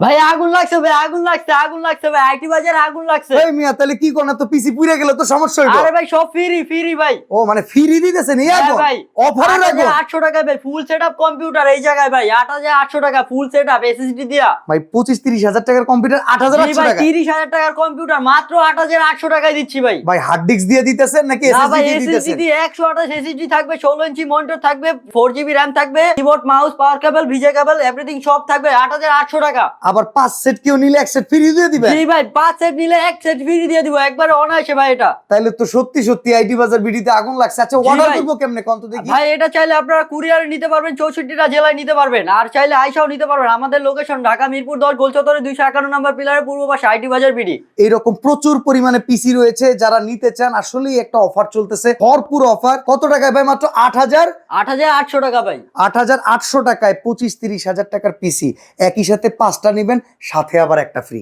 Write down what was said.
ভাই আগুন লাগছে ভাই, আগুন লাগছে, আগুন লাগছে ভাই, আইটি বাজারে আগুন লাগছে। এই মিয়া তাহলে কি কোন তো পিসি পুড়ে গেলে তো সমস্যা হইলো। আরে ভাই সব ফ্রি ফ্রি ভাই। ও মানে ফ্রি দিতেছেন এই হ্যাঁ আগুন ভাই, অফারে রাখো 8,800 টাকা ভাই ফুল সেটআপ কম্পিউটার এই জায়গায় ভাই, 8,800 টাকা ফুল সেটআপ এসএসডি দিয়া। ভাই 25-30 হাজার টাকার কম্পিউটার 8,800 ভাই টাকা। 30,000 টাকার কম্পিউটার মাত্র 8,800 টাকায় দিচ্ছি ভাই। ভাই হার্ড ডিস্ক দিয়ে দিতেছেন নাকি না ভাই এসএসডি দিয়ে এসএসডি দিতেছেন? দিয়ে 128 এসএসডি থাকবে, 16 ইঞ্চি মনিটর থাকবে, 4GB র‍্যাম থাকবে, কিবোর্ড মাউস পাওয়ার কেবল ভিজে কেবল এভরিথিং সব থাকবে 8,800 টাকা। আবার 5 সেট কেউ নিলে এক সেট ফ্রি দিয়ে দিবেন? জি ভাই 5 সেট নিলে 1 সেট ফ্রি দিয়ে দিব একবারে অনায়াসে ভাই এটা। তাইলে তো সত্যি সত্যি আইটি বাজার বিডিতে আগুন লাগছে। আচ্ছা অর্ডার ভাই। করব কেমনে কোন তো দেখি? ভাই এটা চাইলে আপনারা কুরিয়ারে নিতে পারবেন, 64টা জেলায় নিতে পারবেন, আর চাইলে আইসাও নিতে পারবেন। আমাদের লোকেশন ঢাকা মিরপুর 10 গোলচত্বরে 251 নম্বর পিলারের পূর্ব পাশে আইটি বাজার বিডি। এইরকম প্রচুর পরিমাণে পিসি রয়েছে, যারা নিতে চান আসলেই একটা অফার চলতেছে, ভরপুর অফার। কত টাকায় ভাই? মাত্র 8,800 টাকা ভাই। 8,800 টাকায় 25-30 হাজার টাকার পিসি, একই সাথে 5টা নেবেন, সাথে আবার একটা ফ্রি।